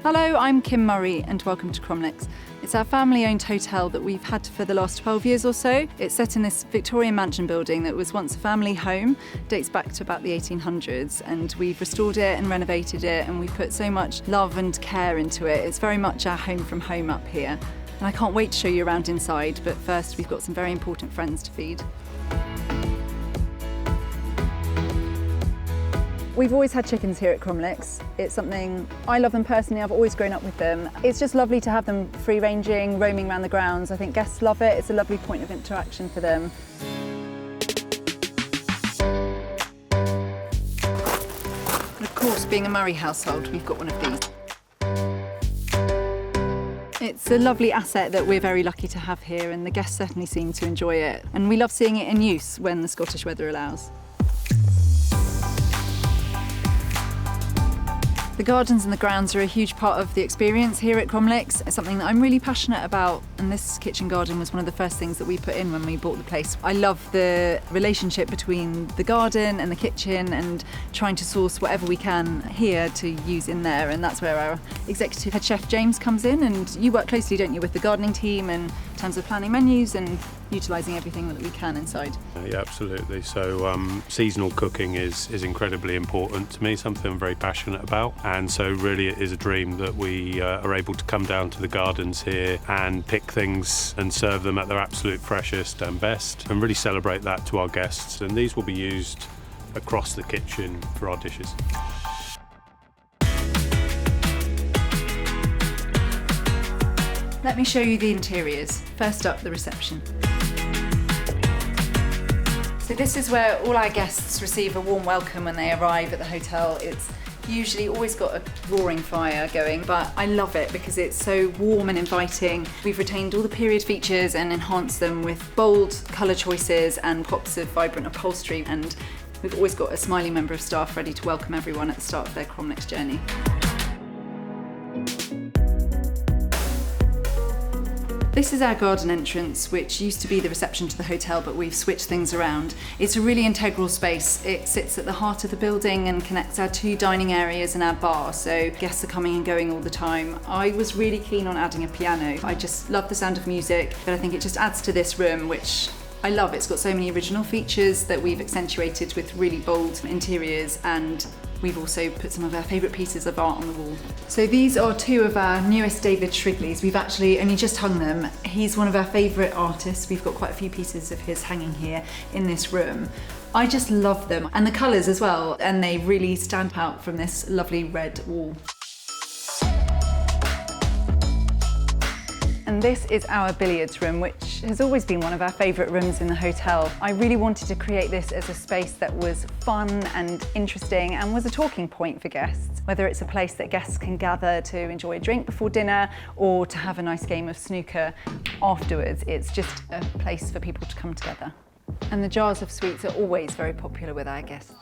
Hello, I'm Kim Murray and welcome to Cromlix. It's our family-owned hotel that we've had for the last 12 years or so. It's set in this Victorian mansion building that was once a family home, dates back to about the 1800s, and we've restored it and renovated it, and we've put so much love and care into it. It's very much our home from home up here. And I can't wait to show you around inside, but first we've got some very important friends to feed. We've always had chickens here at Cromlix. It's something I love them personally. I've always grown up with them. It's just lovely to have them free-ranging, roaming around the grounds. I think guests love it. It's a lovely point of interaction for them. And of course, being a Murray household, we've got one of these. It's a lovely asset that we're very lucky to have here, and the guests certainly seem to enjoy it. And we love seeing it in use when the Scottish weather allows. The gardens and the grounds are a huge part of the experience here at Cromlix. It's something that I'm really passionate about, and this kitchen garden was one of the first things that we put in when we bought the place. I love the relationship between the garden and the kitchen and trying to source whatever we can here to use in there, and that's where our executive head chef James comes in, and you work closely, don't you, with the gardening team in terms of planning menus and utilising everything that we can inside. Yeah, absolutely. So seasonal cooking is incredibly important to me, something I'm very passionate about. And so really it is a dream that we are able to come down to the gardens here and pick things and serve them at their absolute freshest and best, and really celebrate that to our guests. And these will be used across the kitchen for our dishes. Let me show you the interiors. First up, the reception. So this is where all our guests receive a warm welcome when they arrive at the hotel. It's usually always got a roaring fire going, but I love it because it's so warm and inviting. We've retained all the period features and enhanced them with bold colour choices and pops of vibrant upholstery, and we've always got a smiling member of staff ready to welcome everyone at the start of their Cromlix journey. This is our garden entrance, which used to be the reception to the hotel, but we've switched things around. It's a really integral space. It sits at the heart of the building and connects our two dining areas and our bar, so guests are coming and going all the time. I was really keen on adding a piano. I just love the sound of music, but I think it just adds to this room, which I love. It's got so many original features that we've accentuated with really bold interiors, and we've also put some of our favourite pieces of art on the wall. So these are two of our newest David Shrigley's. We've actually only just hung them. He's one of our favourite artists. We've got quite a few pieces of his hanging here in this room. I just love them, and the colours as well, and they really stand out from this lovely red wall. And this is our billiards room, which has always been one of our favourite rooms in the hotel. I really wanted to create this as a space that was fun and interesting and was a talking point for guests. Whether it's a place that guests can gather to enjoy a drink before dinner or to have a nice game of snooker afterwards, it's just a place for people to come together. And the jars of sweets are always very popular with our guests.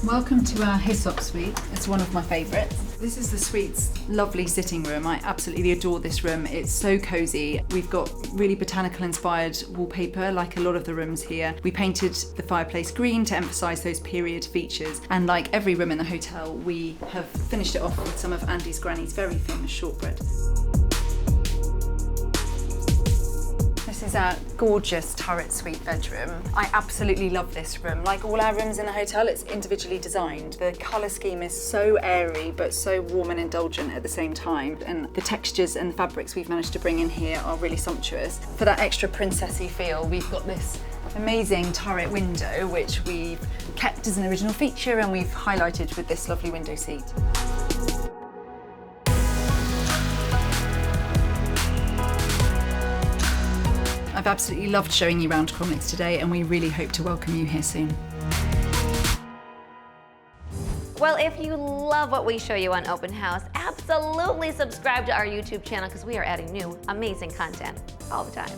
Welcome to our Hyssop suite. It's one of my favourites. This is the suite's lovely sitting room. I absolutely adore this room. It's so cosy. We've got really botanical inspired wallpaper like a lot of the rooms here. We painted the fireplace green to emphasise those period features. And like every room in the hotel, we have finished it off with some of Andy's granny's very famous shortbread. This is our gorgeous turret suite bedroom. I absolutely love this room. Like all our rooms in the hotel, it's individually designed. The colour scheme is so airy, but so warm and indulgent at the same time. And the textures and the fabrics we've managed to bring in here are really sumptuous. For that extra princessy feel, we've got this amazing turret window, which we've kept as an original feature and we've highlighted with this lovely window seat. I've absolutely loved showing you around Cromlix today, and we really hope to welcome you here soon. Well, if you love what we show you on Open House, absolutely subscribe to our YouTube channel because we are adding new, amazing content all the time.